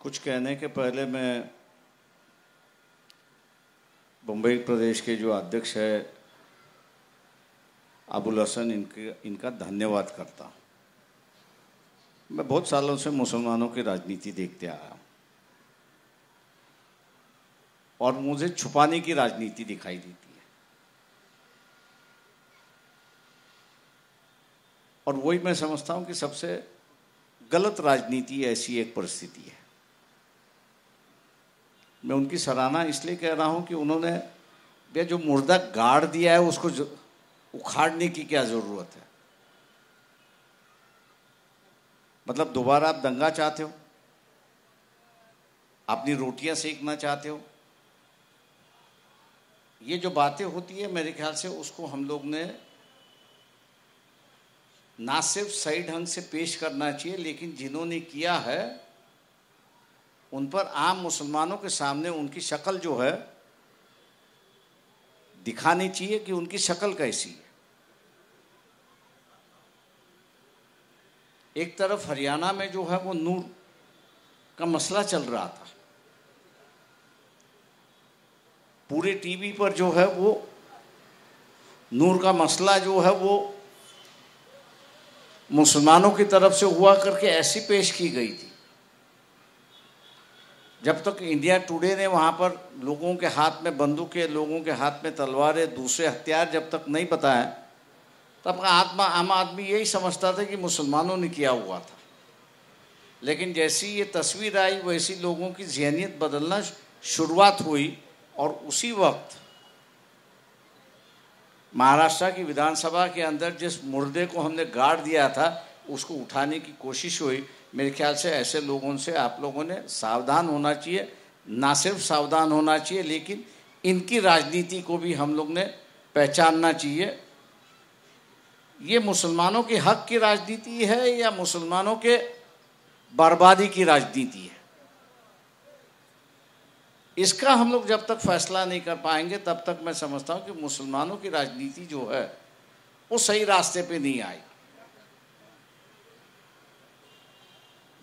कुछ कहने के पहले मैं बम्बई प्रदेश के जो अध्यक्ष है अबुल हसन इनका धन्यवाद करता हूँ। मैं बहुत सालों से मुसलमानों की राजनीति देखते आया हूँ और मुझे छुपाने की राजनीति दिखाई देती है, और वही मैं समझता हूँ कि सबसे गलत राजनीति ऐसी एक परिस्थिति है। मैं उनकी सराहना इसलिए कह रहा हूँ कि उन्होंने भैया जो मुर्दा गाड़ दिया है उसको उखाड़ने की क्या ज़रूरत है। मतलब दोबारा आप दंगा चाहते हो, अपनी रोटियां सेकना चाहते हो, ये जो बातें होती है मेरे ख्याल से उसको हम लोग ने ना सिर्फ सही ढंग से पेश करना चाहिए, लेकिन जिन्होंने किया है उन पर आम मुसलमानों के सामने उनकी शक्ल जो है दिखानी चाहिए कि उनकी शक्ल कैसी है। एक तरफ हरियाणा में जो है वो नूर का मसला चल रहा था, पूरे टीवी पर जो है वो नूर का मसला जो है वो मुसलमानों की तरफ से हुआ करके ऐसी पेश की गई थी। जब तक इंडिया टुडे ने वहाँ पर लोगों के हाथ में बंदूकें, लोगों के हाथ में तलवारें, दूसरे हथियार जब तक नहीं बताए, तब आम आदमी यही समझता था कि मुसलमानों ने किया हुआ था। लेकिन जैसी ये तस्वीर आई वैसी लोगों की ज़हनियत बदलना शुरुआत हुई, और उसी वक्त महाराष्ट्र की विधानसभा के अंदर जिस मुर्दे को हमने गाड़ दिया था उसको उठाने की कोशिश हुई। मेरे ख्याल से ऐसे लोगों से आप लोगों ने सावधान होना चाहिए, ना सिर्फ सावधान होना चाहिए लेकिन इनकी राजनीति को भी हम लोग ने पहचानना चाहिए। ये मुसलमानों के हक की राजनीति है या मुसलमानों के बर्बादी की राजनीति है, इसका हम लोग जब तक फैसला नहीं कर पाएंगे तब तक मैं समझता हूँ कि मुसलमानों की राजनीति जो है वो सही रास्ते पे नहीं आई।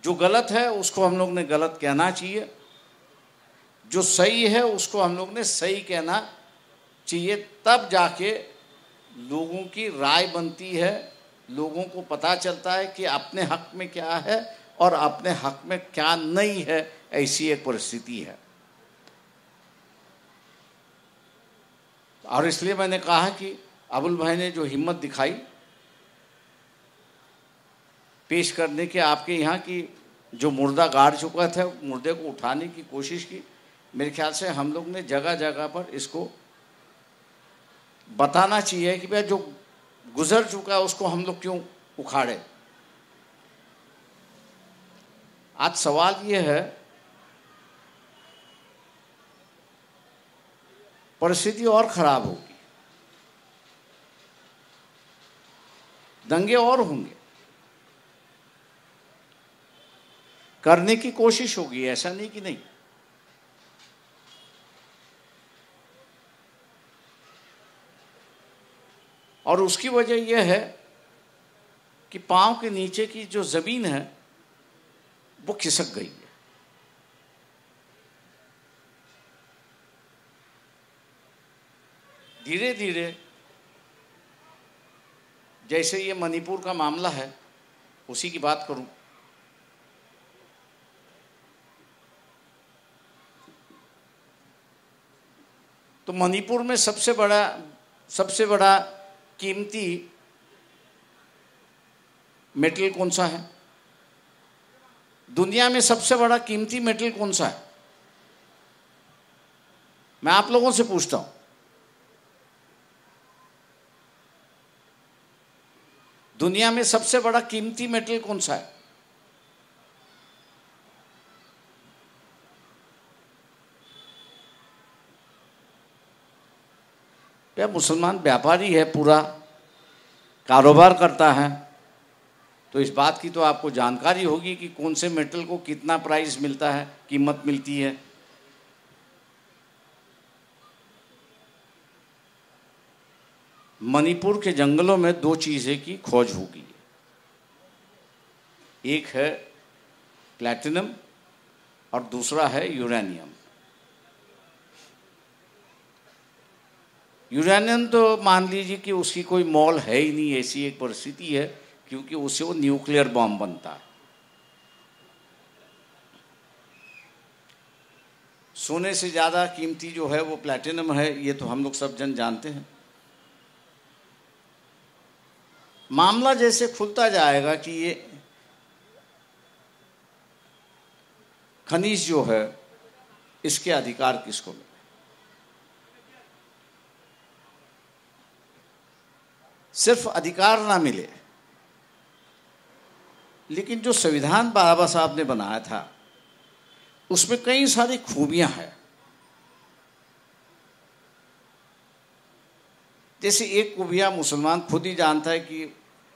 जो गलत है उसको हम लोग ने गलत कहना चाहिए, जो सही है उसको हम लोग ने सही कहना चाहिए, तब जाके लोगों की राय बनती है, लोगों को पता चलता है कि अपने हक में क्या है और अपने हक में क्या नहीं है। ऐसी एक परिस्थिति है और इसलिए मैंने कहा कि अबुल भाई ने जो हिम्मत दिखाई पेश करने के, आपके यहाँ की जो मुर्दा गाड़ चुका था मुर्दे को उठाने की कोशिश की, मेरे ख्याल से हम लोग ने जगह जगह पर इसको बताना चाहिए कि भाई जो गुजर चुका है उसको हम लोग क्यों उखाड़े। आज सवाल ये है, परिस्थिति और खराब होगी, दंगे और होंगे, करने की कोशिश होगी, ऐसा नहीं कि नहीं। और उसकी वजह यह है कि पांव के नीचे की जो जमीन है वो खिसक गई है। धीरे धीरे जैसे ये मणिपुर का मामला है उसी की बात करूं, तो मणिपुर में सबसे बड़ा कीमती मेटल कौन सा है? दुनिया में सबसे बड़ा कीमती मेटल कौन सा है? मैं आप लोगों से पूछता हूं, दुनिया में सबसे बड़ा कीमती मेटल कौन सा है? क्या मुसलमान व्यापारी है, पूरा कारोबार करता है, तो इस बात की तो आपको जानकारी होगी कि कौन से मेटल को कितना प्राइस मिलता है, कीमत मिलती है। मणिपुर के जंगलों में दो चीज़ें की खोज होगी, एक है प्लैटिनम और दूसरा है यूरेनियम। यूरेनियम तो मान लीजिए कि उसकी कोई मोल है ही नहीं, ऐसी एक परिस्थिति है, क्योंकि उससे वो न्यूक्लियर बॉम्ब बनता है। सोने से ज़्यादा कीमती जो है वो प्लैटिनम है, ये तो हम लोग सब जानते हैं। मामला जैसे खुलता जाएगा कि ये खनिज जो है इसके अधिकार किसको मिले, सिर्फ अधिकार ना मिले, लेकिन जो संविधान बाबा साहब ने बनाया था उसमें कई सारी खूबियां हैं। जैसे एक खूबियां मुसलमान खुद ही जानता है कि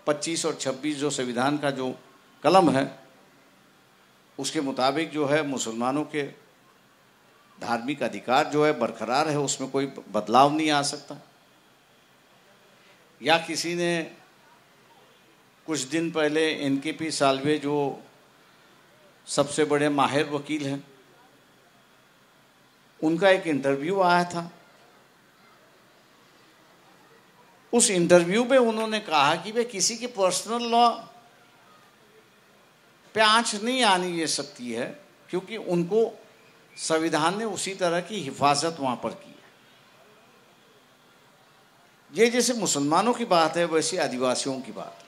25 और 26 जो संविधान का जो कलम है उसके मुताबिक जो है मुसलमानों के धार्मिक अधिकार जो है बरकरार है, उसमें कोई बदलाव नहीं आ सकता। या किसी ने कुछ दिन पहले NKP साल्वे जो सबसे बड़े माहिर वकील हैं, उनका एक इंटरव्यू आया था। उस इंटरव्यू में उन्होंने कहा कि वे किसी के पर्सनल लॉ पे आंच नहीं आनी ये सकती है, क्योंकि उनको संविधान ने उसी तरह की हिफाजत वहां पर की है। ये जैसे मुसलमानों की बात है वैसे आदिवासियों की बात है।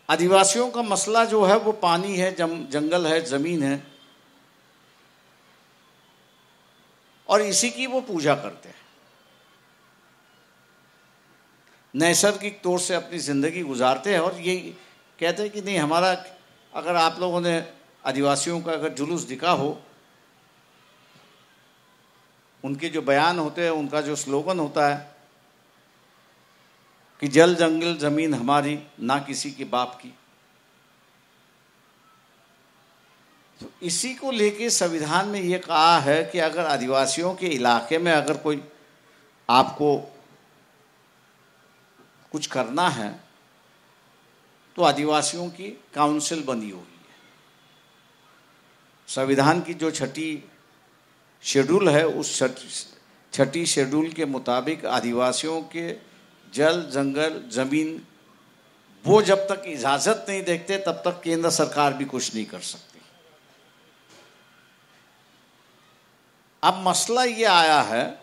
आदिवासियों का मसला जो है वो पानी है, जंगल है, जमीन है, और इसी की वो पूजा करते हैं। नैसर्गिक तौर से अपनी ज़िंदगी गुजारते हैं और ये कहते हैं कि नहीं, हमारा अगर आप लोगों ने आदिवासियों का अगर जुलूस दिखा हो, उनके जो बयान होते हैं, उनका जो स्लोगन होता है कि जल जंगल ज़मीन हमारी, ना किसी के बाप की, तो इसी को लेके संविधान में ये कहा है कि अगर आदिवासियों के इलाके में अगर कोई आपको कुछ करना है तो आदिवासियों की काउंसिल बनी हुई है। संविधान की जो छठी शेड्यूल है, उस छठी शेड्यूल के मुताबिक आदिवासियों के जल जंगल जमीन वो जब तक इजाज़त नहीं देखते तब तक केंद्र सरकार भी कुछ नहीं कर सकती। अब मसला ये आया है,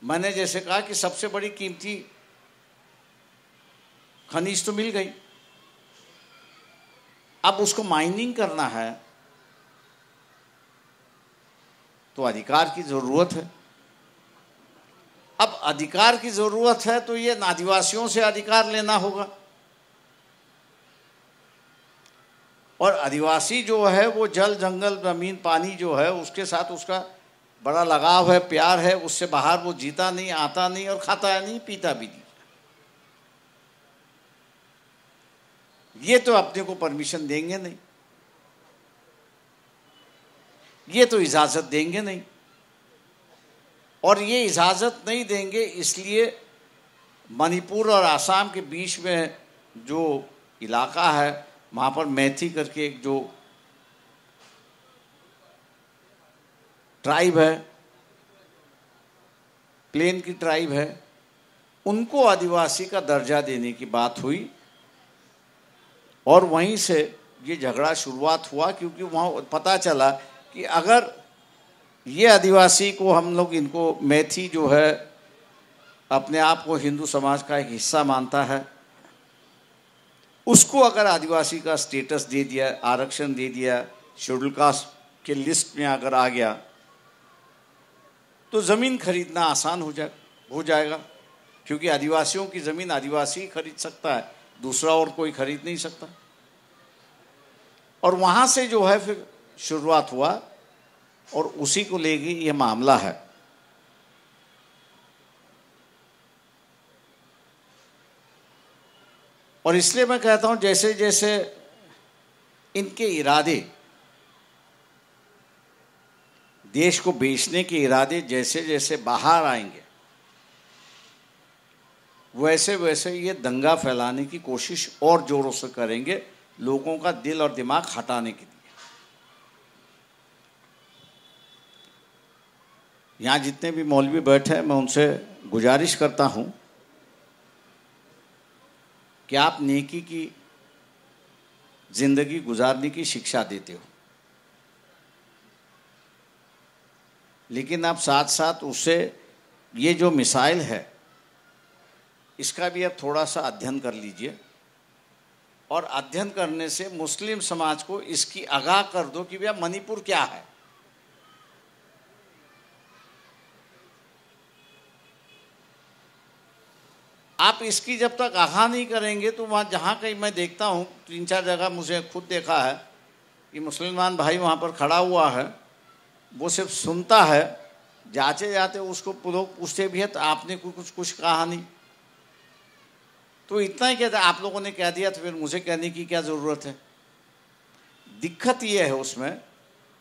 मैंने जैसे कहा कि सबसे बड़ी कीमती खनिज तो मिल गई, अब उसको माइनिंग करना है तो अधिकार की ज़रूरत है। अब अधिकार की ज़रूरत है तो ये आदिवासियों से अधिकार लेना होगा, और आदिवासी जो है वो जल जंगल ज़मीन पानी जो है उसके साथ उसका बड़ा लगाव है, प्यार है, उससे बाहर वो जीता नहीं, आता नहीं और खाता नहीं, पीता भी नहीं। ये तो अपने को परमिशन देंगे नहीं, ये तो इजाज़त देंगे नहीं, और ये इजाज़त नहीं देंगे इसलिए मणिपुर और आसाम के बीच में जो इलाका है वहाँ पर मैथी करके एक जो ट्राइब है, प्लेन की ट्राइब है, उनको आदिवासी का दर्जा देने की बात हुई, और वहीं से ये झगड़ा शुरुआत हुआ, क्योंकि वहाँ पता चला कि अगर ये आदिवासी को हम लोग इनको मैथी जो है अपने आप को हिंदू समाज का एक हिस्सा मानता है, उसको अगर आदिवासी का स्टेटस दे दिया, आरक्षण दे दिया, शेड्यूल कास्ट के लिस्ट में अगर आ गया तो ज़मीन खरीदना आसान हो जाएगा, क्योंकि आदिवासियों की ज़मीन आदिवासी ही खरीद सकता है, दूसरा और कोई खरीद नहीं सकता। और वहाँ से जो है फिर शुरुआत हुआ और उसी को लेके ये मामला है। और इसलिए मैं कहता हूँ जैसे जैसे इनके इरादे, देश को बेचने के इरादे जैसे जैसे बाहर आएंगे, वैसे वैसे ये दंगा फैलाने की कोशिश और जोरों से करेंगे, लोगों का दिल और दिमाग हटाने के लिए। यहाँ जितने भी मौलवी बैठे हैं, मैं उनसे गुजारिश करता हूँ कि आप नेकी की जिंदगी गुजारने की शिक्षा देते हो, लेकिन आप साथ साथ उससे ये जो मिसाइल है इसका भी आप थोड़ा सा अध्ययन कर लीजिए, और अध्ययन करने से मुस्लिम समाज को इसकी आगाह कर दो कि भैया मणिपुर क्या है। आप इसकी जब तक आगाह नहीं करेंगे तो वहाँ जहाँ कहीं मैं देखता हूँ 3-4 जगह, मुझे खुद देखा है कि मुसलमान भाई वहाँ पर खड़ा हुआ है, वो सिर्फ सुनता है, जाते जाते उसको लोग पूछते भी है तो आपने कुछ कहा नहीं, तो इतना ही कहता है आप लोगों ने कह दिया तो फिर मुझे कहने की क्या ज़रूरत है। दिक्कत ये है उसमें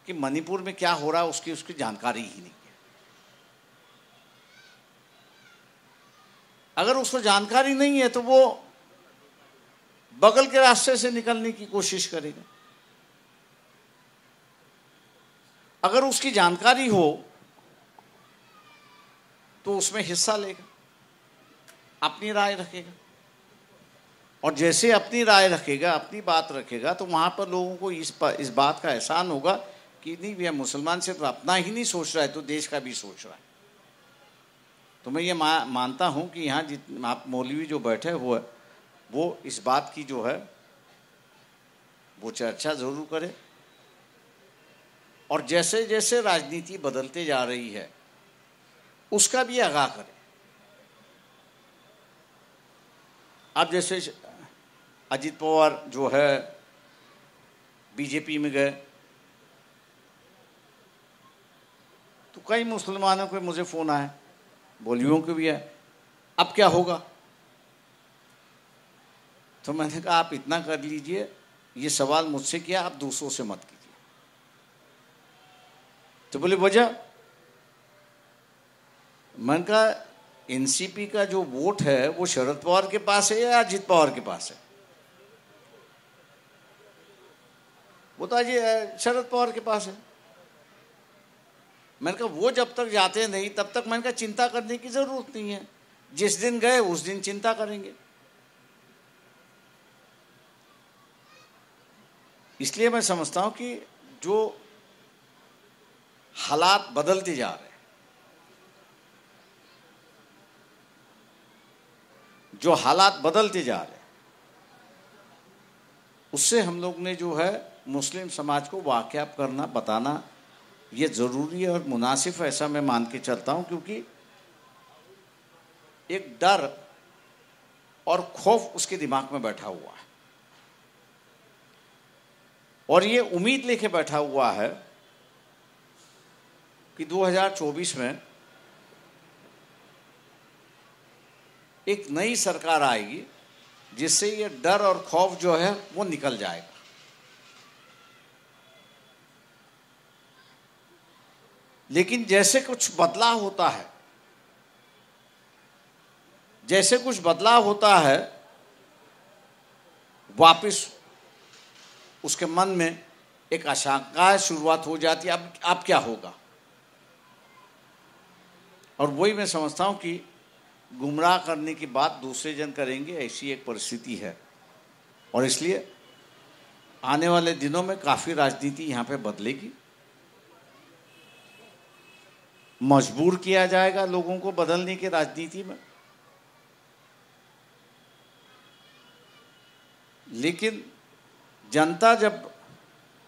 कि मणिपुर में क्या हो रहा है उसकी जानकारी ही नहीं है। अगर उसको जानकारी नहीं है तो वो बगल के रास्ते से निकलने की कोशिश करेगा। अगर उसकी जानकारी हो तो उसमें हिस्सा लेगा, अपनी राय रखेगा, और जैसे अपनी राय रखेगा, अपनी बात रखेगा, तो वहाँ पर लोगों को इस बात का एहसान होगा कि नहीं भैया मुसलमान सिर्फ अपना ही नहीं सोच रहा है तो देश का भी सोच रहा है। तो मैं ये मानता हूँ कि यहाँ आप मौलवी जो बैठे हुए वो इस बात की जो है वो चर्चा ज़रूर करें, और जैसे जैसे राजनीति बदलते जा रही है उसका भी आगाह करें। अब जैसे अजित पवार जो है बीजेपी में गए तो कई मुसलमानों के मुझे फ़ोन आए, मौलवियों के भी है, अब क्या होगा। तो मैंने कहा आप इतना कर लीजिए, ये सवाल मुझसे किया, आप दूसरों से मत कीजिए। तो बोले वजह? मैंने कहा एनसीपी का जो वोट है वो शरद पवार के पास है या अजित पवार के पास है? वो तो अजय शरद पवार के पास है। मैंने कहा वो जब तक जाते नहीं तब तक मैंने कहा चिंता करने की जरूरत नहीं है, जिस दिन गए उस दिन चिंता करेंगे। इसलिए मैं समझता हूं कि जो हालात बदलते जा रहे हैं, जो हालात बदलते जा रहे हैं, उससे हम लोग ने जो है मुस्लिम समाज को वाकिफ करना, बताना ये ज़रूरी है और मुनासिब है, ऐसा मैं मान के चलता हूँ। क्योंकि एक डर और खौफ उसके दिमाग में बैठा हुआ है, और ये उम्मीद लेके बैठा हुआ है कि 2024 में एक नई सरकार आएगी जिससे ये डर और खौफ जो है वो निकल जाएगा। लेकिन जैसे कुछ बदलाव होता है, जैसे कुछ बदलाव होता है, वापस उसके मन में एक आशंका शुरुआत हो जाती है, अब क्या होगा। और वही मैं समझता हूं कि गुमराह करने की बात दूसरे जन करेंगे, ऐसी एक परिस्थिति है। और इसलिए आने वाले दिनों में काफ़ी राजनीति यहाँ पे बदलेगी, मजबूर किया जाएगा लोगों को बदलने की राजनीति में। लेकिन जनता जब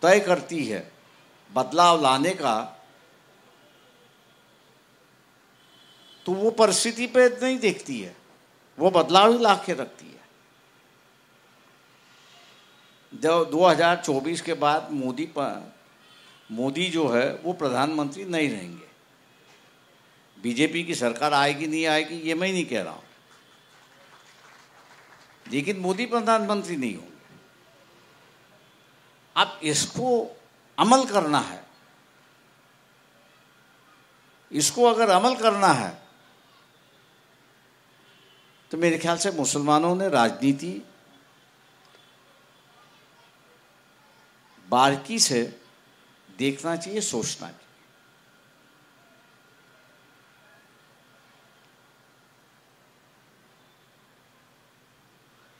तय करती है बदलाव लाने का, तो वो परिस्थिति पे नहीं देखती है, वो बदलाव ही ला के रखती है। 2024 के बाद मोदी जो है वो प्रधानमंत्री नहीं रहेंगे। बीजेपी की सरकार आएगी नहीं आएगी ये मैं नहीं कह रहा हूं, लेकिन मोदी प्रधानमंत्री नहीं होंगे। अब इसको अमल करना है, इसको अगर अमल करना है तो मेरे ख्याल से मुसलमानों ने राजनीति बारीकी से देखना चाहिए, सोचना चाहिए।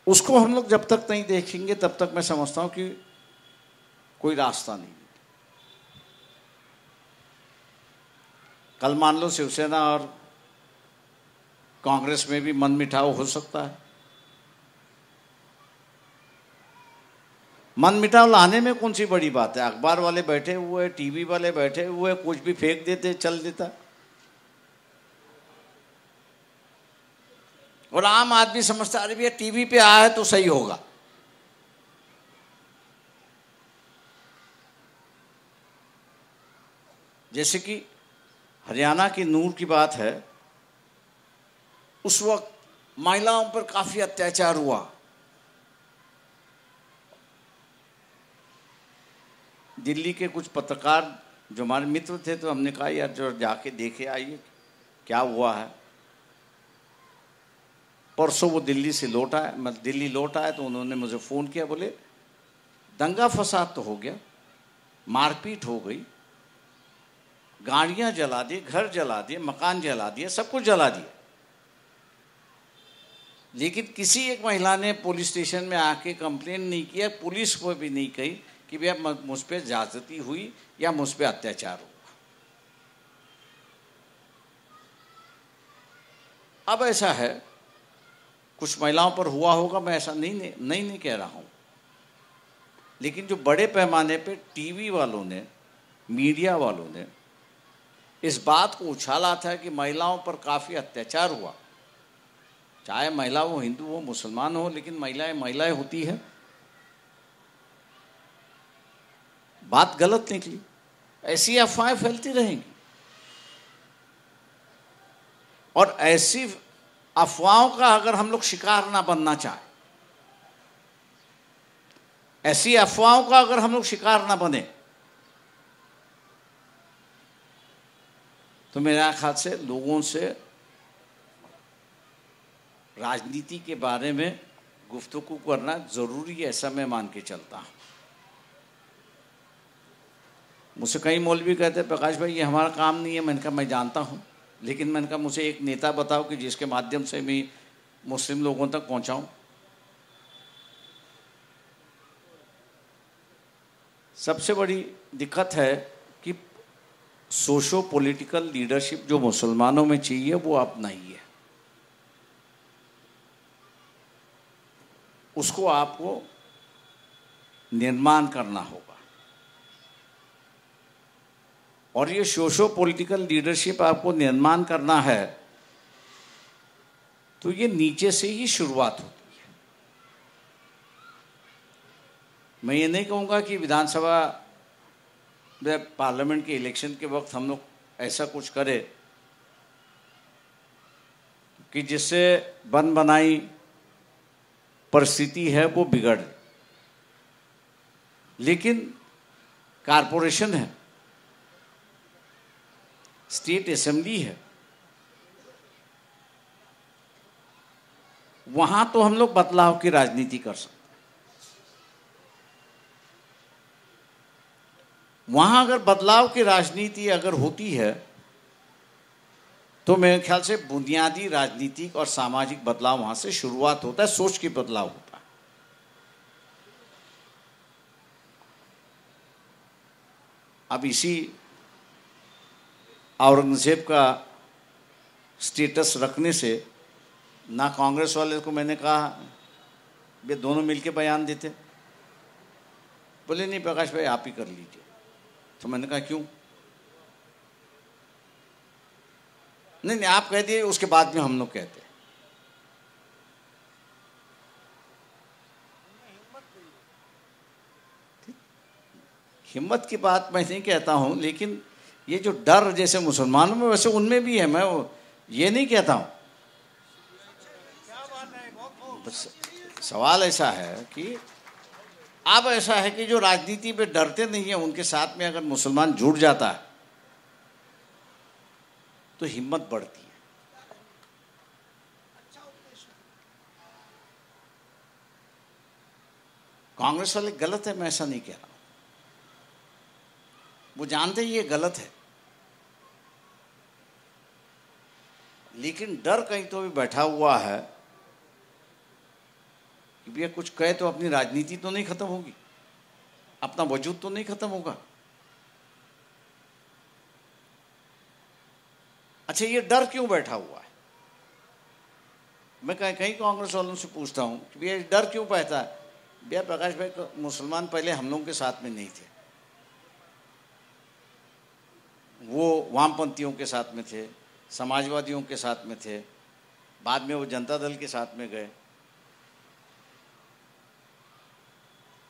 उसको हम लोग जब तक नहीं देखेंगे तब तक मैं समझता हूं कि कोई रास्ता नहीं। कल मान लो शिवसेना और कांग्रेस में भी मनमुटाव हो सकता है। मनमुटाव लाने में कौन सी बड़ी बात है? अखबार वाले बैठे हुए, टीवी वाले बैठे हुए, कुछ भी फेंक देते, चल देता। और आम आदमी समझता अरे भैया टीवी पे आया है तो सही होगा। जैसे कि हरियाणा की नूर की बात है, उस वक्त महिलाओं पर काफी अत्याचार हुआ। दिल्ली के कुछ पत्रकार जो हमारे मित्र थे, तो हमने कहा यार जो जाके देखे आइए क्या हुआ है। परसों वो दिल्ली से लौट आए, मैं दिल्ली लौट आया तो उन्होंने मुझे फ़ोन किया, बोले दंगा फसाद तो हो गया, मारपीट हो गई, गाड़ियां जला दी, घर जला दिए, मकान जला दिए, सब कुछ जला दिया, लेकिन किसी एक महिला ने पुलिस स्टेशन में आके कंप्लेन नहीं किया, पुलिस को भी नहीं कही कि भैया मुझ पर ज्यादती हुई या मुझ पर अत्याचार हुआ। अब ऐसा है, कुछ महिलाओं पर हुआ होगा, मैं ऐसा नहीं कह रहा हूं, लेकिन जो बड़े पैमाने पे टीवी वालों ने, मीडिया वालों ने इस बात को उछाला था कि महिलाओं पर काफी अत्याचार हुआ, चाहे महिला हो, हिंदू हो, मुसलमान हो, लेकिन महिलाएं होती है, बात गलत निकली। ऐसी अफवाहें फैलती रहेंगी और ऐसी अफवाहों का अगर हम लोग शिकार ना बनना चाहें, ऐसी अफवाहों का अगर हम लोग शिकार ना बने, तो मेरा ख्याल से लोगों से राजनीति के बारे में गुफ्तगू करना जरूरी है, ऐसा मैं मान के चलता हूं। मुझसे कई मौलवी कहते हैं प्रकाश भाई ये हमारा काम नहीं है। मैंने कहा मैं जानता हूं, लेकिन मैंने कहा मुझे एक नेता बताओ कि जिसके माध्यम से मैं मुस्लिम लोगों तक पहुंचाऊं। सबसे बड़ी दिक्कत है कि सोशो पॉलिटिकल लीडरशिप जो मुसलमानों में चाहिए वो अब नहीं है। उसको आपको निर्माण करना होगा, और ये सोशो पॉलिटिकल लीडरशिप आपको निर्माण करना है तो ये नीचे से ही शुरुआत होती है। मैं ये नहीं कहूँगा कि विधानसभा पार्लियामेंट के इलेक्शन के वक्त हम लोग ऐसा कुछ करें कि जिससे बन बनाई परिस्थिति है वो बिगड़, लेकिन कारपोरेशन है, स्टेट असेंबली है, वहां तो हम लोग बदलाव की राजनीति कर सकते हैं। वहां अगर बदलाव की राजनीति अगर होती है तो मेरे ख्याल से बुनियादी राजनीतिक और सामाजिक बदलाव वहां से शुरुआत होता है, सोच की बदलाव होता है। अब इसी औरंगजेब का स्टेटस रखने से ना कांग्रेस वाले को मैंने कहा वे दोनों मिलके बयान देते, बोले नहीं प्रकाश भाई आप ही कर लीजिए। तो मैंने कहा क्यों? नहीं आप कह दिए, उसके बाद में हम लोग कहते। हिम्मत की बात मैं नहीं कहता हूं, लेकिन ये जो डर जैसे मुसलमानों में वैसे उनमें भी है, मैं ये नहीं कहता हूं। सवाल ऐसा है कि अब ऐसा है कि जो राजनीति पे डरते नहीं है उनके साथ में अगर मुसलमान जुड़ जाता है तो हिम्मत बढ़ती है। कांग्रेस वाले गलत है, मैं ऐसा नहीं कह रहा हूं, वो जानते हैं ये गलत है, लेकिन डर कहीं तो भी बैठा हुआ है कि भैया कुछ कहे तो अपनी राजनीति तो नहीं खत्म होगी, अपना वजूद तो नहीं खत्म होगा। अच्छा, ये डर क्यों बैठा हुआ है? मैं कहीं कांग्रेस वालों से पूछता हूं कि भैया डर क्यों बैठा है? भैया प्रकाश भाई, मुसलमान पहले हम लोगों के साथ में नहीं थे, वो वामपंथियों के साथ में थे, समाजवादियों के साथ में थे, बाद में वो जनता दल के साथ में गए,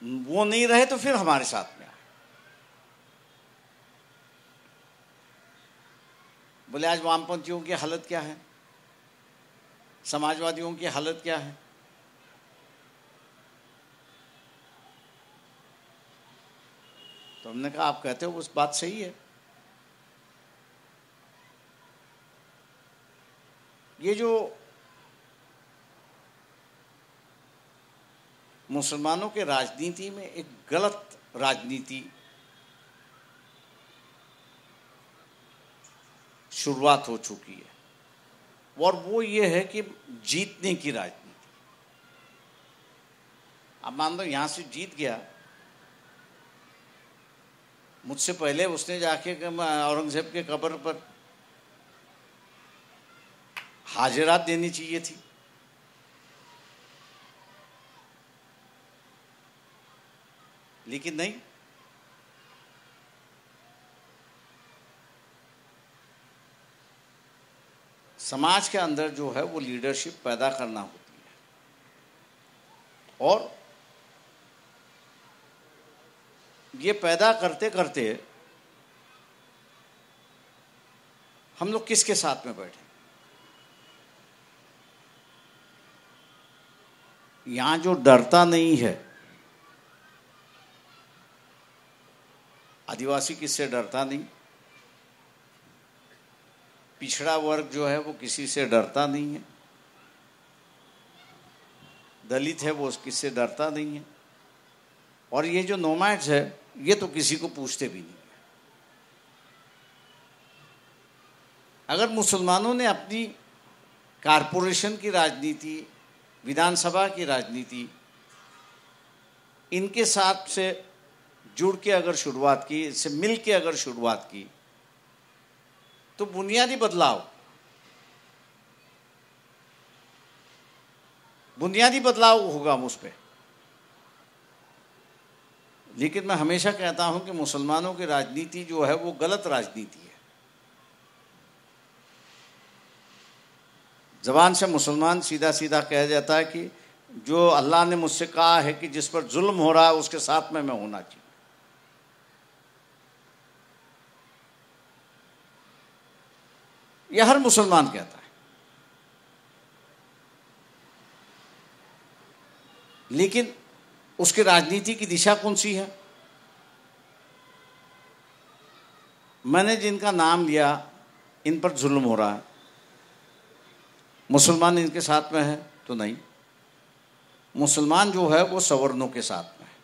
वो नहीं रहे तो फिर हमारे साथ में आए। बोले आज वामपंथियों की हालत क्या है, समाजवादियों की हालत क्या है? तो हमने कहा आप कहते हो उस बात सही है। ये जो मुसलमानों के राजनीति में एक गलत राजनीति शुरुआत हो चुकी है, और वो ये है कि जीतने की राजनीति। अब मान लो यहां से जीत गया, मुझसे पहले उसने जाके औरंगजेब के कब्र पर हाजिरात देनी चाहिए थी, लेकिन नहीं। समाज के अंदर जो है वो लीडरशिप पैदा करना होती है, और ये पैदा करते करते हम लोग किसके साथ में बैठे? यहां जो डरता नहीं है, आदिवासी किससे डरता नहीं, पिछड़ा वर्ग जो है वो किसी से डरता नहीं है, दलित है वो किससे डरता नहीं है, और ये जो नोमैड्स है ये तो किसी को पूछते भी नहीं है। अगर मुसलमानों ने अपनी कारपोरेशन की राजनीति, विधानसभा की राजनीति इनके साथ से जुड़ के अगर शुरुआत की, इससे मिल के अगर शुरुआत की, तो बुनियादी बदलाव होगा मुझ पे। लेकिन मैं हमेशा कहता हूं कि मुसलमानों की राजनीति जो है वो गलत राजनीति है। जबान से मुसलमान सीधा सीधा कह जाता है कि जो अल्लाह ने मुझसे कहा है कि जिस पर जुल्म हो रहा है उसके साथ में मैं होना चाहिए। यह हर मुसलमान कहता है, लेकिन उसकी राजनीति की दिशा कौन सी है? मैंने जिनका नाम लिया, इन पर जुल्म हो रहा है, मुसलमान इनके साथ में है तो नहीं। मुसलमान जो है वो सवर्णों के साथ में है,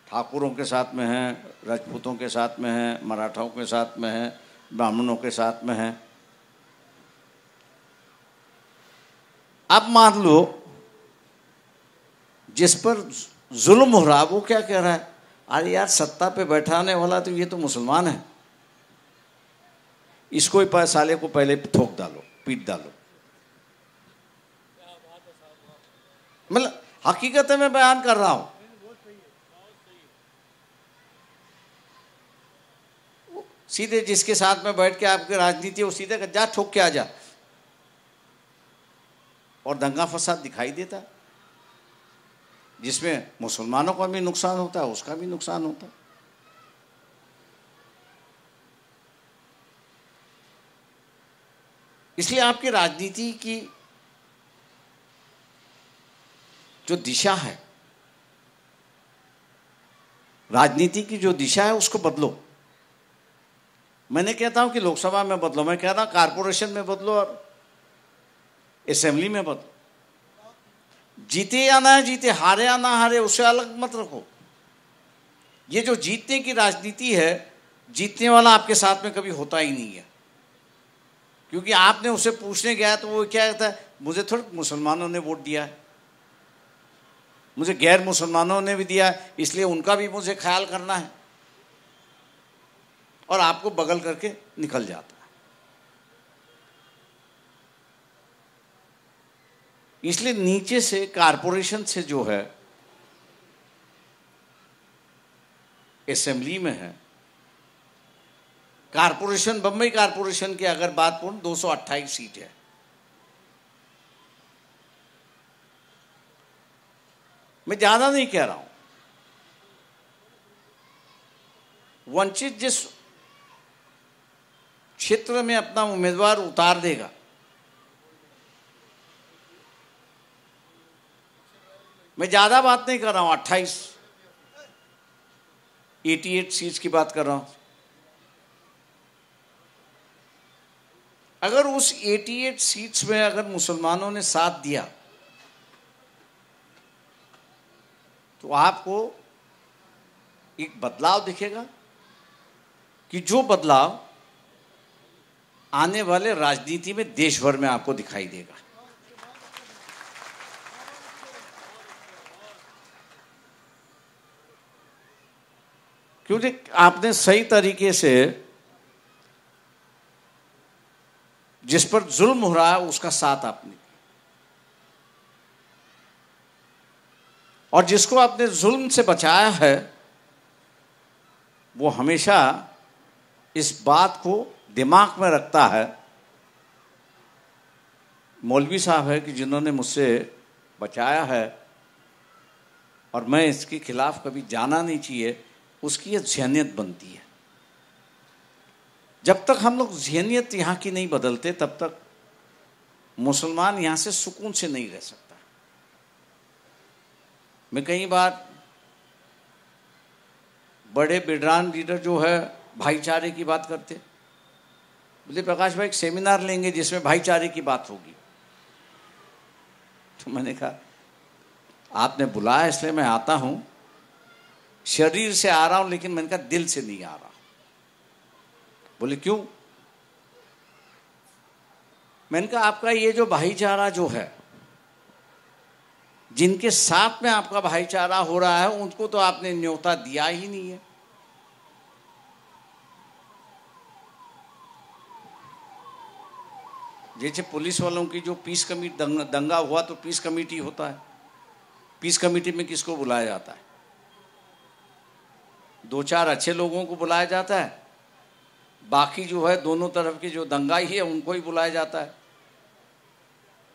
ठाकुरों के साथ में है, राजपूतों के साथ में है, मराठाओं के साथ में है, ब्राह्मणों के साथ में है। अब मान लो जिस पर जुल्म हो रहा वो क्या कह रहा है, अरे यार सत्ता पे बैठाने वाला तो ये तो मुसलमान है, इसको ही साले को पहले ठोक डालो, पीट डालो। मतलब हकीकत में बयान कर रहा हूं। सीधे जिसके साथ में बैठ के आपकी राजनीति वो सीधे जा ठोक के आ जा, और दंगा फसाद दिखाई देता है, जिसमें मुसलमानों का भी नुकसान होता है, उसका भी नुकसान होता है। इसलिए आपकी राजनीति की जो दिशा है, राजनीति की जो दिशा है उसको बदलो। मैं नहीं कहता हूं कि लोकसभा में बदलो, मैं कह रहा हूं कारपोरेशन में बदलो और असेंबली में बदलो। जीते या ना जीते, हारे या ना हारे, उससे अलग मत रखो। ये जो जीतने की राजनीति है, जीतने वाला आपके साथ में कभी होता ही नहीं है, क्योंकि आपने उसे पूछने गया तो वो क्या कहता है, मुझे थोड़ा मुसलमानों ने वोट दिया है, मुझे गैर मुसलमानों ने भी दिया है, इसलिए उनका भी मुझे ख्याल करना है, और आपको बगल करके निकल जाता है। इसलिए नीचे से, कारपोरेशन से जो है, असेंबली में है, कारपोरेशन, बंबई कारपोरेशन की अगर बात करूं 228 सीट है। मैं ज्यादा नहीं कह रहा हूं। वंचित जिस क्षेत्र में अपना उम्मीदवार उतार देगा, मैं ज्यादा बात नहीं कर रहा हूं, 88 सीट्स की बात कर रहा हूं। अगर उस 88 सीट्स में अगर मुसलमानों ने साथ दिया तो आपको एक बदलाव दिखेगा, कि जो बदलाव आने वाले राजनीति में देश भर में आपको दिखाई देगा। क्योंकि आपने सही तरीके से, जिस पर जुल्म हो रहा है उसका साथ आपने, और जिसको आपने जुल्म से बचाया है, वो हमेशा इस बात को दिमाग में रखता है। मौलवी साहब है कि जिन्होंने मुझसे बचाया है, और मैं इसके खिलाफ कभी जाना नहीं चाहिए, उसकी ये ज़हनियत बनती है। जब तक हम लोग ज़हनियत यहाँ की नहीं बदलते, तब तक मुसलमान यहाँ से सुकून से नहीं रह सकता। मैं कई बार बड़े बिडरान लीडर जो है भाईचारे की बात करते, बोले प्रकाश भाई एक सेमिनार लेंगे जिसमें भाईचारे की बात होगी। तो मैंने कहा आपने बुलाया इसलिए मैं आता हूं, शरीर से आ रहा हूं, लेकिन मैंने कहा दिल से नहीं आ रहा। बोले क्यों? मैंने कहा आपका ये जो भाईचारा जो है, जिनके साथ में आपका भाईचारा हो रहा है, उनको तो आपने न्योता दिया ही नहीं है। जैसे पुलिस वालों की जो पीस कमेटी, दंगा हुआ तो पीस कमेटी होता है, पीस कमेटी में किसको बुलाया जाता है? 2-4 अच्छे लोगों को बुलाया जाता है, बाकी जो है दोनों तरफ की जो दंगाई है उनको ही बुलाया जाता है।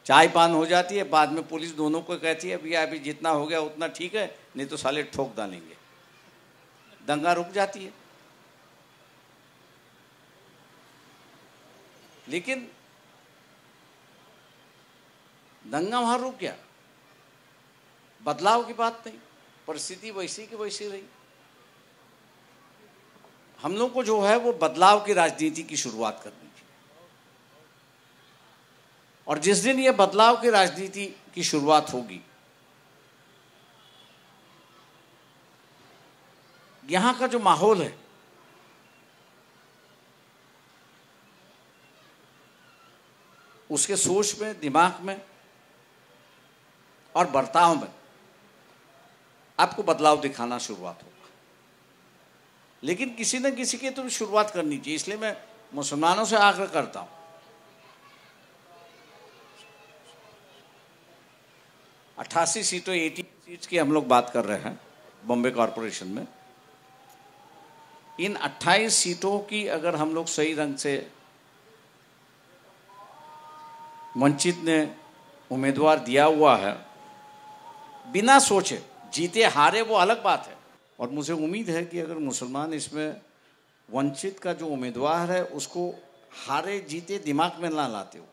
चाय पान हो जाती है, बाद में पुलिस दोनों को कहती है भैया अभी जितना हो गया उतना ठीक है, नहीं तो साले ठोक डालेंगे। दंगा रुक जाती है। लेकिन दंगा वहां रुक गया, बदलाव की बात नहीं, परिस्थिति वैसी की वैसी रही। हम लोग को जो है वो बदलाव की राजनीति की शुरुआत करनी चाहिए, और जिस दिन ये बदलाव की राजनीति की शुरुआत होगी, यहां का जो माहौल है, उसके सोच में, दिमाग में और बर्ताव में आपको बदलाव दिखाना शुरुआत होगा। लेकिन किसी न किसी की तो शुरुआत करनी चाहिए। इसलिए मैं मुसलमानों से आग्रह करता हूं, 88 सीटों, 80 सीट्स की हम लोग बात कर रहे हैं बॉम्बे कॉरपोरेशन में। इन 28 सीटों की अगर हम लोग सही ढंग से, वंचित ने उम्मीदवार दिया हुआ है, बिना सोचे, जीते हारे वो अलग बात है। और मुझे उम्मीद है कि अगर मुसलमान इसमें वंचित का जो उम्मीदवार है उसको हारे जीते दिमाग में ना लाते हुए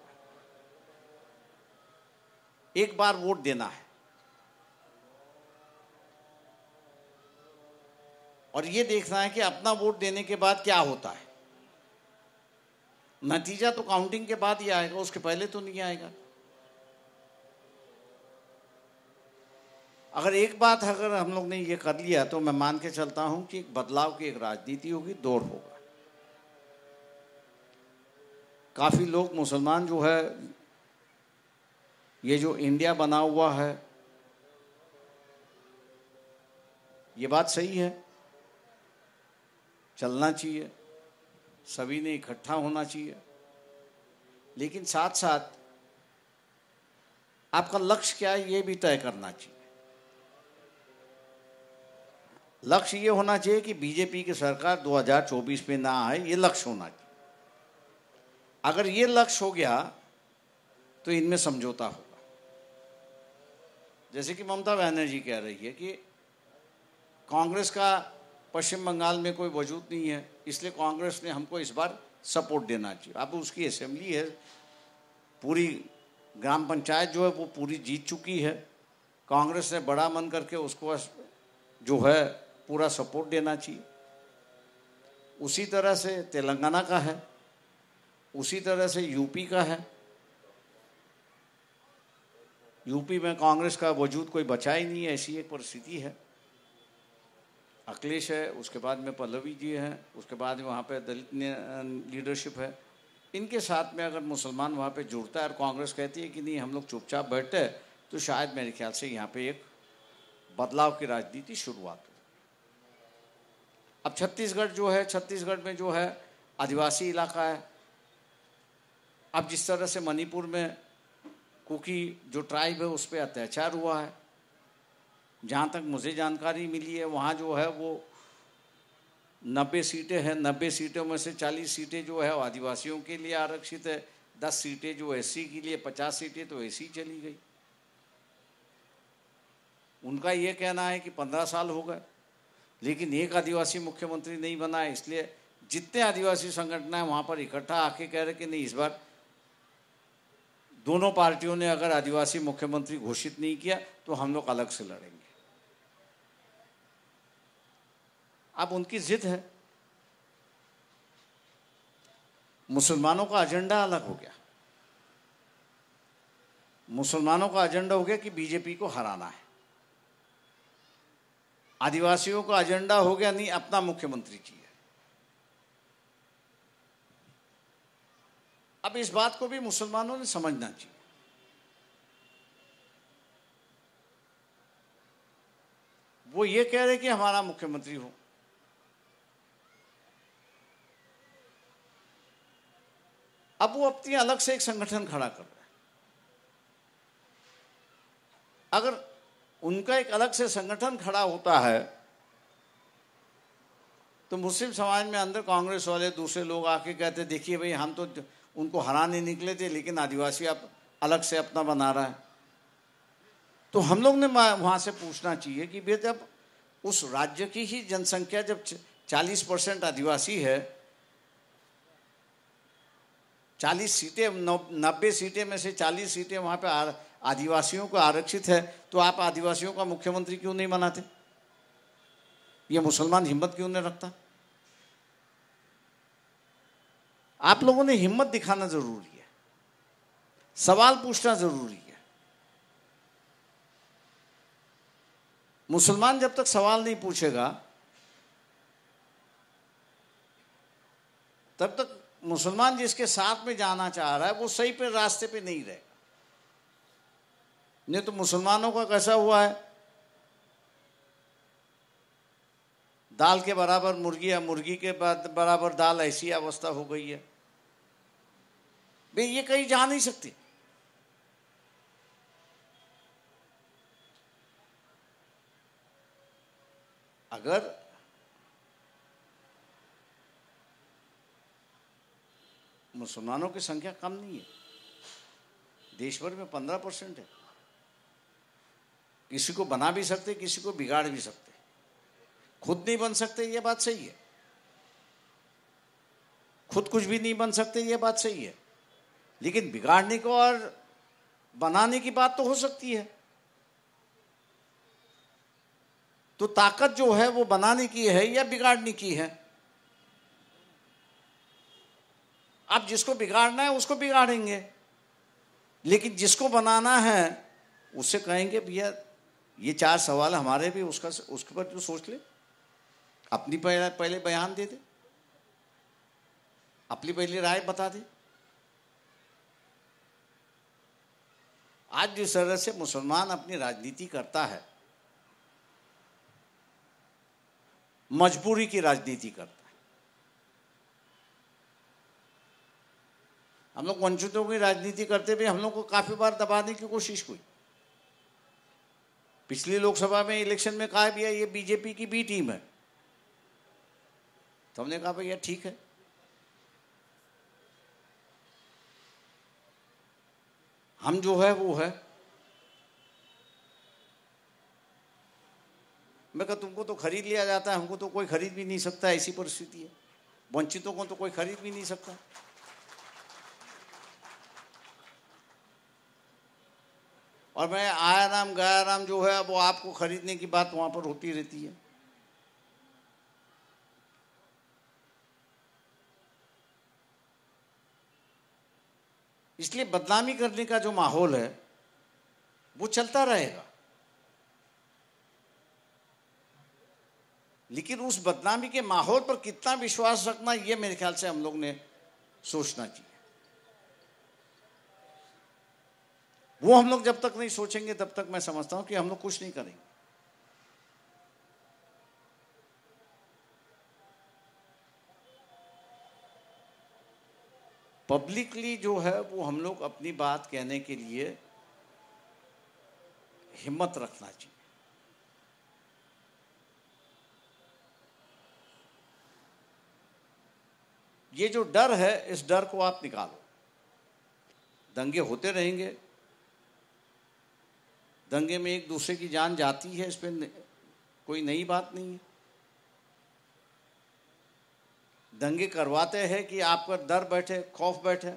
एक बार वोट देना है, और ये देखना है कि अपना वोट देने के बाद क्या होता है। नतीजा तो काउंटिंग के बाद ही आएगा, उसके पहले तो नहीं आएगा। अगर एक बात अगर हम लोग ने ये कर लिया तो मैं मान के चलता हूं कि एक बदलाव की एक राजनीति होगी, दौर होगा। काफ़ी लोग मुसलमान जो है, ये जो इंडिया बना हुआ है, ये बात सही है, चलना चाहिए, सभी ने इकट्ठा होना चाहिए, लेकिन साथ साथ आपका लक्ष्य क्या है ये भी तय करना चाहिए। लक्ष्य ये होना चाहिए कि बीजेपी की सरकार 2024 में ना आए, ये लक्ष्य होना चाहिए। अगर ये लक्ष्य हो गया तो इनमें समझौता होगा। जैसे कि ममता बनर्जी कह रही है कि कांग्रेस का पश्चिम बंगाल में कोई वजूद नहीं है, इसलिए कांग्रेस ने हमको इस बार सपोर्ट देना चाहिए। अब उसकी असेंबली है, पूरी ग्राम पंचायत जो है वो पूरी जीत चुकी है, कांग्रेस ने बड़ा मन करके उसको जो है पूरा सपोर्ट देना चाहिए। उसी तरह से तेलंगाना का है, उसी तरह से यूपी का है। यूपी में कांग्रेस का वजूद कोई बचा ही नहीं है, ऐसी एक परिस्थिति है। अखिलेश है, उसके बाद में पल्लवी जी हैं, उसके बाद में वहाँ पे दलित लीडरशिप है। इनके साथ में अगर मुसलमान वहाँ पे जुड़ता है और कांग्रेस कहती है कि नहीं हम लोग चुपचाप बैठते हैं, तो शायद मेरे ख्याल से यहाँ पे एक बदलाव की राजनीति शुरुआत हो। अब छत्तीसगढ़ जो है, छत्तीसगढ़ में जो है आदिवासी इलाका है। अब जिस तरह से मणिपुर में कुकी जो ट्राइब है उस पर अत्याचार हुआ है, जहाँ तक मुझे जानकारी मिली है वहाँ जो है वो 90 सीटें हैं, 90 सीटों में से 40 सीटें जो है वो आदिवासियों के लिए आरक्षित है, 10 सीटें जो एससी के लिए, 50 सीटें तो एससी चली गई। उनका ये कहना है कि 15 साल हो गए लेकिन एक आदिवासी मुख्यमंत्री नहीं बना है, इसलिए जितने आदिवासी संगठन हैं वहाँ पर इकट्ठा आके कह रहे कि नहीं, इस बार दोनों पार्टियों ने अगर आदिवासी मुख्यमंत्री घोषित नहीं किया तो हम लोग अलग से लड़ेंगे। अब उनकी जिद है। मुसलमानों का एजेंडा अलग हो गया। मुसलमानों का एजेंडा हो गया कि बीजेपी को हराना है। आदिवासियों का एजेंडा हो गया नहीं, अपना मुख्यमंत्री चाहिए। अब इस बात को भी मुसलमानों ने समझना चाहिए। वो ये कह रहे कि हमारा मुख्यमंत्री हो, अब वो अपनी अलग से एक संगठन खड़ा कर रहे हैं। अगर उनका एक अलग से संगठन खड़ा होता है तो मुस्लिम समाज में अंदर कांग्रेस वाले दूसरे लोग आके कहते देखिए भाई हम तो उनको हराने निकले थे लेकिन आदिवासी अब अलग से अपना बना रहा है। तो हम लोग ने वहाँ से पूछना चाहिए कि भाई जब उस राज्य की ही जनसंख्या जब 40% आदिवासी है, 40 सीटें 90 सीटें में से 40 सीटें वहाँ पे आदिवासियों को आरक्षित है, तो आप आदिवासियों का मुख्यमंत्री क्यों नहीं बनाते? ये मुसलमान हिम्मत क्यों नहीं रखता? आप लोगों ने हिम्मत दिखाना जरूरी है, सवाल पूछना जरूरी है। मुसलमान जब तक सवाल नहीं पूछेगा तब तक मुसलमान जिसके साथ में जाना चाह रहा है वो सही पे रास्ते पे नहीं रहेगा। नहीं तो मुसलमानों का कैसा हुआ है, दाल के बराबर मुर्गी या मुर्गी के बराबर दाल, ऐसी अवस्था हो गई है। भाई ये कहीं जा नहीं सकती। अगर मुसलमानों की संख्या कम नहीं है, देश भर में 15% है, किसी को बना भी सकते, किसी को बिगाड़ भी सकते, खुद नहीं बन सकते, ये बात सही है। खुद कुछ भी नहीं बन सकते, ये बात सही है, लेकिन बिगाड़ने को और बनाने की बात तो हो सकती है। तो ताकत जो है वो बनाने की है या बिगाड़ने की है? अब जिसको बिगाड़ना है उसको बिगाड़ेंगे, लेकिन जिसको बनाना है उससे कहेंगे भैया ये 4 सवाल हमारे भी उसके पर जो सोच ले, अपनी पहले बयान दे दे, अपनी पहली राय बता दे। आज जिस तरह से मुसलमान अपनी राजनीति करता है, मजबूरी की राजनीति करता है। हम लोग वंचितों की राजनीति करते भी हम लोग को काफी बार दबाने की कोशिश हुई। पिछली लोकसभा में इलेक्शन में कहा भी है ये बीजेपी की बी टीम है, तो हमने कहा भैया ठीक है, हम जो है वो है। मैं कहा तुमको तो खरीद लिया जाता है, हमको तो कोई खरीद भी नहीं सकता, ऐसी परिस्थिति है। वंचितों को तो कोई खरीद भी नहीं सकता। और मैं आया राम गया राम जो है वो आपको खरीदने की बात वहां पर होती रहती है। इसलिए बदनामी करने का जो माहौल है वो चलता रहेगा, लेकिन उस बदनामी के माहौल पर कितना विश्वास रखना, ये मेरे ख्याल से हम लोग ने सोचना चाहिए। वो हम लोग जब तक नहीं सोचेंगे तब तक मैं समझता हूं कि हम लोग कुछ नहीं करेंगे। पब्लिकली जो है वो हम लोग अपनी बात कहने के लिए हिम्मत रखना चाहिए। ये जो डर है, इस डर को आप निकालो। दंगे होते रहेंगे, दंगे में एक दूसरे की जान जाती है, इस पर कोई नई बात नहीं है। दंगे करवाते हैं कि आपका डर बैठे, खौफ बैठे,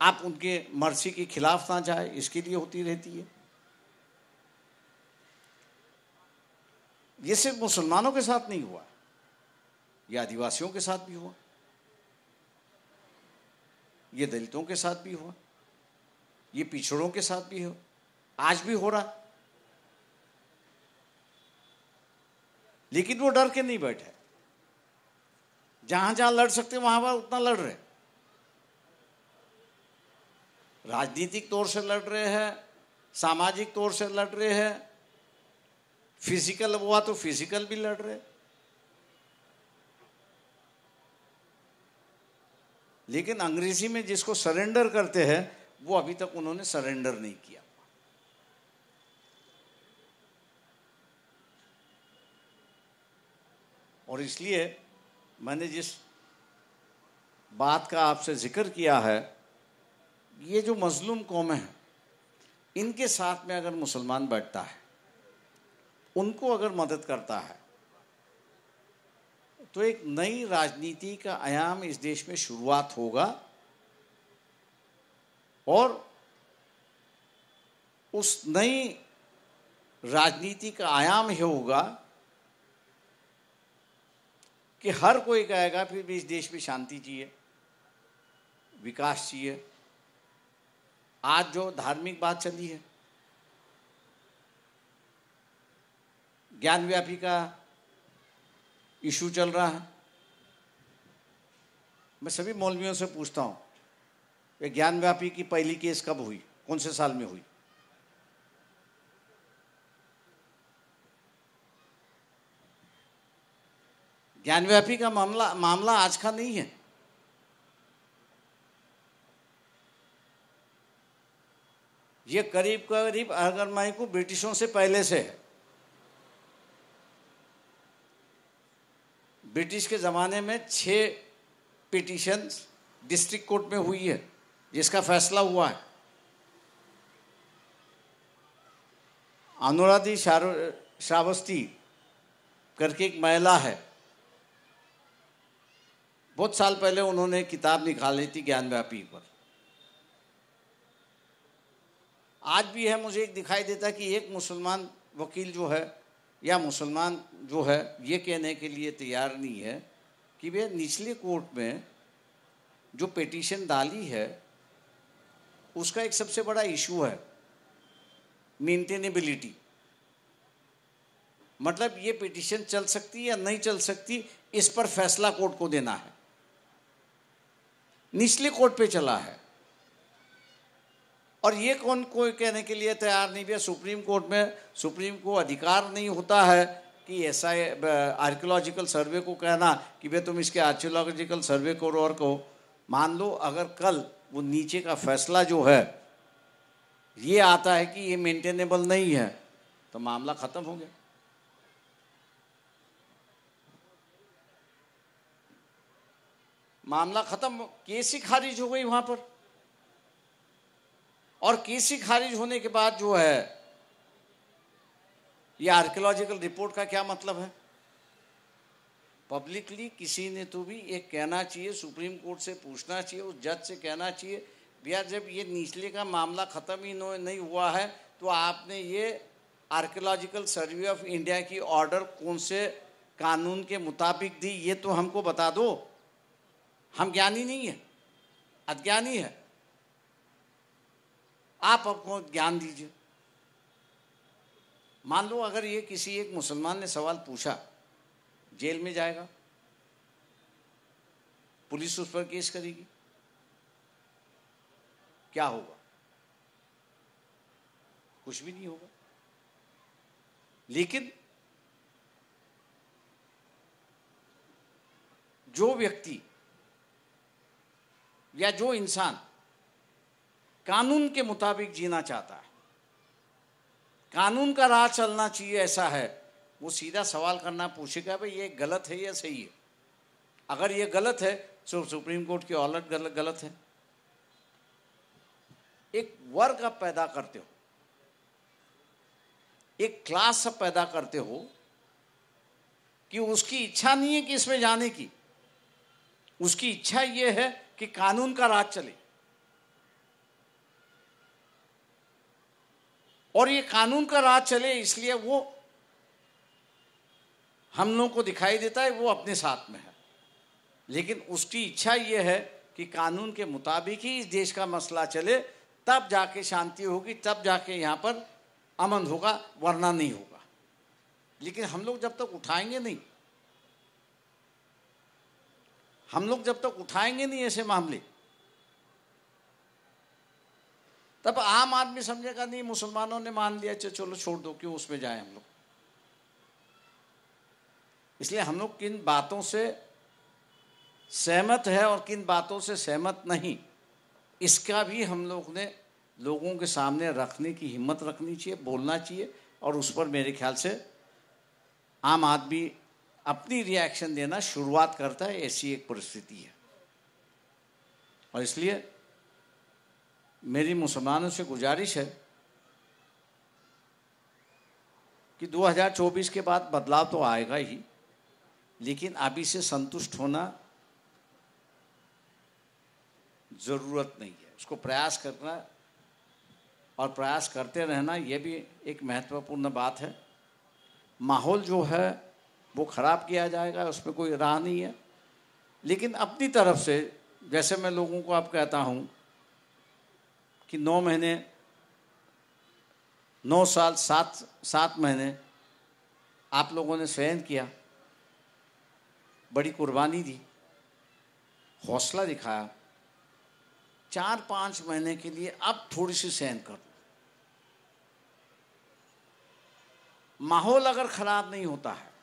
आप उनके मर्जी के खिलाफ ना जाए, इसके लिए होती रहती है। ये सिर्फ मुसलमानों के साथ नहीं हुआ, ये आदिवासियों के साथ भी हुआ, ये दलितों के साथ भी हुआ, ये पिछड़ों के साथ भी हो, आज भी हो रहा। लेकिन वो डर के नहीं बैठे, जहां जहां लड़ सकते वहां वहां उतना लड़ रहे। राजनीतिक तौर से लड़ रहे हैं, सामाजिक तौर से लड़ रहे हैं, फिजिकल हुआ तो फिजिकल भी लड़ रहे। लेकिन अंग्रेजी में जिसको सरेंडर करते हैं वो अभी तक उन्होंने सरेंडर नहीं किया। और इसलिए मैंने जिस बात का आपसे जिक्र किया है, ये जो मजलूम कौमें हैं, इनके साथ में अगर मुसलमान बैठता है, उनको अगर मदद करता है, तो एक नई राजनीति का आयाम इस देश में शुरुआत होगा। और उस नई राजनीति का आयाम ये होगा कि हर कोई कहेगा फिर भी इस देश में शांति चाहिए, विकास चाहिए। आज जो धार्मिक बात चली है, ज्ञानव्यापी का इशू चल रहा है, मैं सभी मौलवियों से पूछता हूं, ये ज्ञानव्यापी की पहली केस कब हुई, कौन से साल में हुई? ज्ञानव्यापी का मामला आज का नहीं है। ये करीब करीब अगर मैं को ब्रिटिशों से पहले से है। ब्रिटिश के ज़माने में 6 पिटीशन डिस्ट्रिक्ट कोर्ट में हुई है, जिसका फैसला हुआ है। अनुराधी श्रावस्ती करके एक महिला है, बहुत साल पहले उन्होंने किताब निकाली थी ज्ञानव्यापी पर। आज भी है, मुझे एक दिखाई देता कि एक मुसलमान वकील जो है या मुसलमान जो है ये कहने के लिए तैयार नहीं है कि वे निचले कोर्ट में जो पिटीशन डाली है उसका एक सबसे बड़ा इशू है मेंटेनेबिलिटी, मतलब ये पिटीशन चल सकती है या नहीं चल सकती, इस पर फैसला कोर्ट को देना है। निचले कोर्ट पे चला है और ये कौन कोई कहने के लिए तैयार नहीं भी। सुप्रीम कोर्ट में सुप्रीम को अधिकार नहीं होता है कि ऐसा आर्कियोलॉजिकल सर्वे को कहना कि भाई तुम इसके आर्कियोलॉजिकल सर्वे करो और कहो। मान लो अगर कल वो नीचे का फैसला जो है ये आता है कि ये मेंटेनेबल नहीं है, तो मामला खत्म हो गया। मामला खत्म, केस ही खारिज हो गई वहां पर। और केस ही खारिज होने के बाद जो है ये आर्कियोलॉजिकल रिपोर्ट का क्या मतलब है। पब्लिकली किसी ने तो भी एक कहना चाहिए, सुप्रीम कोर्ट से पूछना चाहिए, उस जज से कहना चाहिए, भैया जब ये निचले का मामला ख़त्म ही नहीं हुआ है तो आपने ये आर्कियोलॉजिकल सर्वे ऑफ इंडिया की ऑर्डर कौन से कानून के मुताबिक दी, ये तो हमको बता दो। हम ज्ञानी नहीं है, अज्ञानी है, आप आपको ज्ञान दीजिए। मान लो अगर ये किसी एक मुसलमान ने सवाल पूछा, जेल में जाएगा, पुलिस उस पर केस करेगी, क्या होगा? कुछ भी नहीं होगा। लेकिन जो व्यक्ति या जो इंसान कानून के मुताबिक जीना चाहता है, कानून का राह चलना चाहिए ऐसा है, वो सीधा सवाल करना पूछेगा भाई ये गलत है या सही है। अगर ये गलत है तो सुप्रीम कोर्ट की ऑर्डर गलत है। एक वर्ग आप पैदा करते हो, एक क्लास आप पैदा करते हो कि उसकी इच्छा नहीं है कि इसमें जाने की, उसकी इच्छा ये है कि कानून का राज चले। और ये कानून का राज चले इसलिए वो हम लोगों को दिखाई देता है वो अपने साथ में है, लेकिन उसकी इच्छा ये है कि कानून के मुताबिक ही इस देश का मसला चले, तब जाके शांति होगी, तब जाके यहाँ पर अमन होगा, वरना नहीं होगा। लेकिन हम लोग जब तक उठाएंगे नहीं, हम लोग जब तक उठाएंगे नहीं ऐसे मामले, तब आम आदमी समझेगा नहीं मुसलमानों ने मान लिया, चलो छोड़ दो, क्यों उसमें जाए हम लोग। इसलिए हम लोग किन बातों से सहमत है और किन बातों से सहमत नहीं, इसका भी हम लोग ने लोगों के सामने रखने की हिम्मत रखनी चाहिए, बोलना चाहिए। और उस पर मेरे ख्याल से आम आदमी अपनी रिएक्शन देना शुरुआत करता है, ऐसी एक परिस्थिति है। और इसलिए मेरी मुसलमानों से गुजारिश है कि 2024 के बाद बदलाव तो आएगा ही, लेकिन अभी से संतुष्ट होना ज़रूरत नहीं है। उसको प्रयास करना और प्रयास करते रहना, यह भी एक महत्वपूर्ण बात है। माहौल जो है वो ख़राब किया जाएगा, उसमें कोई राह नहीं है। लेकिन अपनी तरफ से, जैसे मैं लोगों को अब कहता हूँ कि 9 महीने 9 साल 7 महीने आप लोगों ने सहन किया, बड़ी कुर्बानी दी, हौसला दिखाया। 4-5 महीने के लिए अब थोड़ी सी सहन कर लो। माहौल अगर खराब नहीं होता है,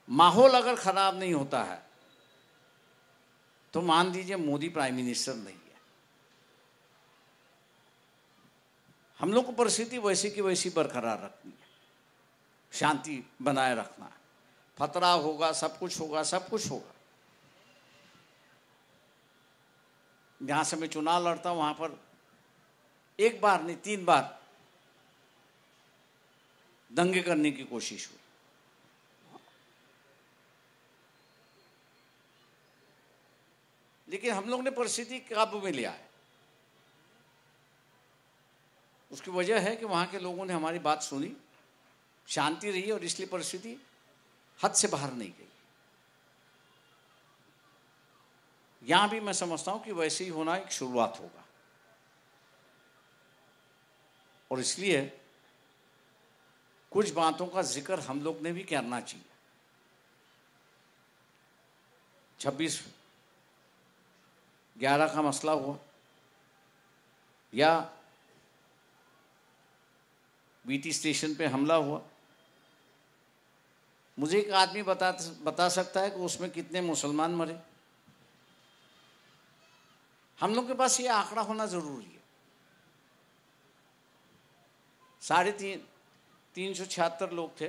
माहौल अगर खराब नहीं होता है, तो मान लीजिए मोदी प्राइम मिनिस्टर नहीं है, हम लोग को परिस्थिति वैसी की वैसी बरकरार रखनी है, शांति बनाए रखना है। फतराव होगा, सब कुछ होगा, सब कुछ होगा। जहाँ से मैं चुनाव लड़ता हूँ वहाँ पर 1 बार नहीं 3 बार दंगे करने की कोशिश हुई। लेकिन हम लोग ने परिस्थिति काबू में लिया है। उसकी वजह है कि वहाँ के लोगों ने हमारी बात सुनी, शांति रही, और इसलिए परिस्थिति हद से बाहर नहीं गई। यहाँ भी मैं समझता हूँ कि वैसे ही होना एक शुरुआत होगा। और इसलिए कुछ बातों का जिक्र हम लोग ने भी करना चाहिए। 26/11 का मसला हुआ, या बीटी स्टेशन पे हमला हुआ। मुझे एक आदमी बता सकता है कि उसमें कितने मुसलमान मरे? हम लोग के पास ये आंकड़ा होना जरूरी है। 376 लोग थे,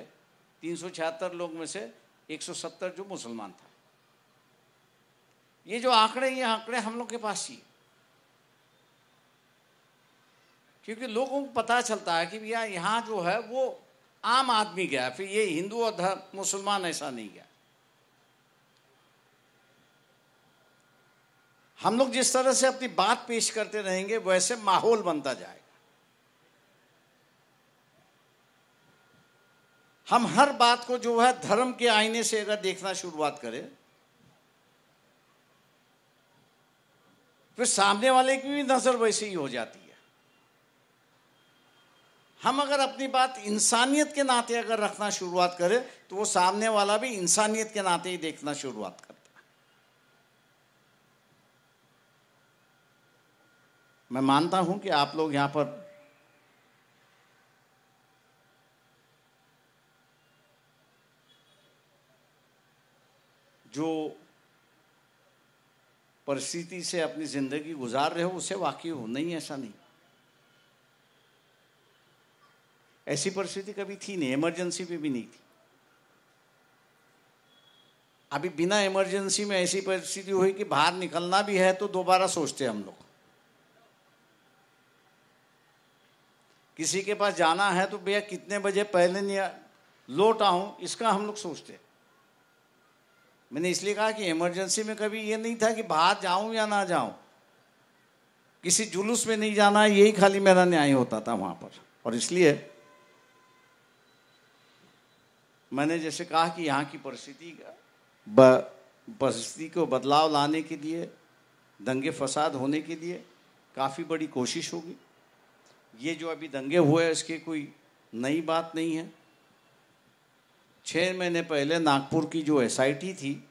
376 लोग में से 170 जो मुसलमान था। ये आंकड़े हम लोग के पास ही है, क्योंकि लोगों को पता चलता है कि भैया यहाँ जो है वो आम आदमी गया, फिर ये हिंदू और मुसलमान ऐसा नहीं गया। हम लोग जिस तरह से अपनी बात पेश करते रहेंगे वैसे माहौल बनता जाएगा। हम हर बात को जो है धर्म के आईने से अगर देखना शुरुआत करें, फिर सामने वाले की भी नजर वैसे ही हो जाती है। हम अगर अपनी बात इंसानियत के नाते अगर रखना शुरुआत करें तो वो सामने वाला भी इंसानियत के नाते ही देखना शुरुआत करता है। मैं मानता हूं कि आप लोग यहां पर जो परिस्थिति से अपनी जिंदगी गुजार रहे हो उससे वाकिफ हो। नहीं, ऐसा नहीं, ऐसी परिस्थिति कभी थी नहीं, इमरजेंसी में भी नहीं थी। अभी बिना इमरजेंसी में ऐसी परिस्थिति हुई कि बाहर निकलना भी है तो दोबारा सोचते हम लोग। किसी के पास जाना है तो भैया कितने बजे पहले नहीं लौट आऊं, इसका हम लोग सोचते। मैंने इसलिए कहा कि इमरजेंसी में कभी ये नहीं था कि बाहर जाऊं या ना जाऊं, किसी जुलूस में नहीं जाना, यही खाली मेरा न्याय होता था वहां पर। और इसलिए मैंने जैसे कहा कि यहाँ की परिस्थिति को बदलाव लाने के लिए, दंगे फसाद होने के लिए काफ़ी बड़ी कोशिश होगी। ये जो अभी दंगे हुए इसकी कोई नई बात नहीं है। 6 महीने पहले नागपुर की जो SIT थी,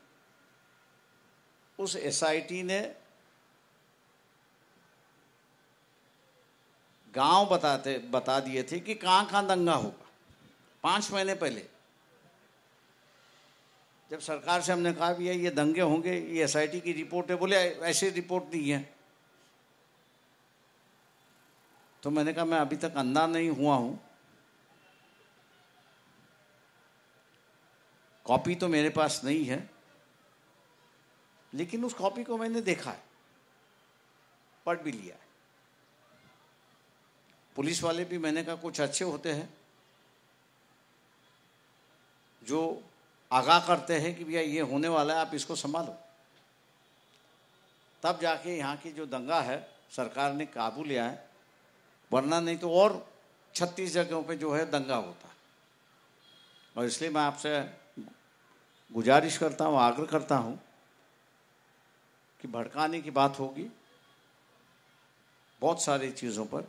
उस SIT ने गांव बता दिए थे कि कहाँ कहाँ दंगा होगा। 5 महीने पहले जब सरकार से हमने कहा भैया ये दंगे होंगे, ये SIT की रिपोर्ट है, बोले ऐसी रिपोर्ट नहीं है। तो मैंने कहा मैं अभी तक अंधा नहीं हुआ हूं, कॉपी तो मेरे पास नहीं है, लेकिन उस कॉपी को मैंने देखा है, पढ़ भी लिया है। पुलिस वाले भी मैंने कहा कुछ अच्छे होते हैं जो आगाह करते हैं कि भैया ये होने वाला है, आप इसको संभालो। तब जाके यहाँ की जो दंगा है सरकार ने काबू लिया है, वरना नहीं तो और 36 जगहों पे जो है दंगा होता है। और इसलिए मैं आपसे गुजारिश करता हूँ, आग्रह करता हूँ कि भड़काने की बात होगी बहुत सारी चीज़ों पर।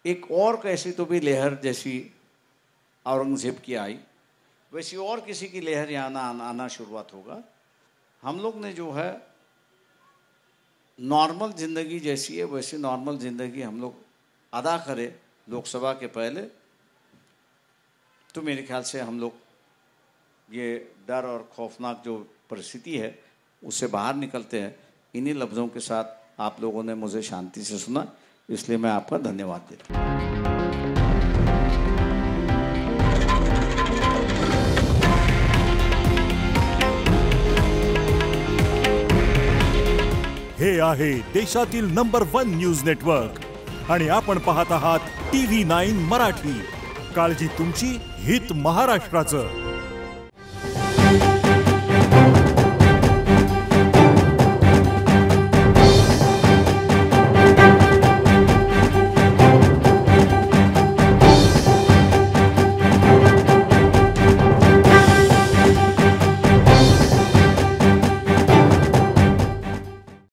एक और कैसी तो भी लहर जैसी औरंगजेब की आई, वैसी और किसी की लहर यहाँ आना शुरुआत होगा। हम लोग ने जो है नॉर्मल ज़िंदगी जैसी है वैसी नॉर्मल ज़िंदगी हम लोग अदा करें लोकसभा के पहले, तो मेरे ख्याल से हम लोग ये डर और खौफनाक जो परिस्थिति है उससे बाहर निकलते हैं। इन्हीं लफ्ज़ों के साथ आप लोगों ने मुझे शांति से सुना, इसलिए मैं आपका धन्यवाद देता हूँ। हे आहे देशातील नंबर 1 न्यूज नेटवर्क आणि आपण पाहत आहात TV9 मराठी। काळजी तुमची, हित महाराष्ट्राचं।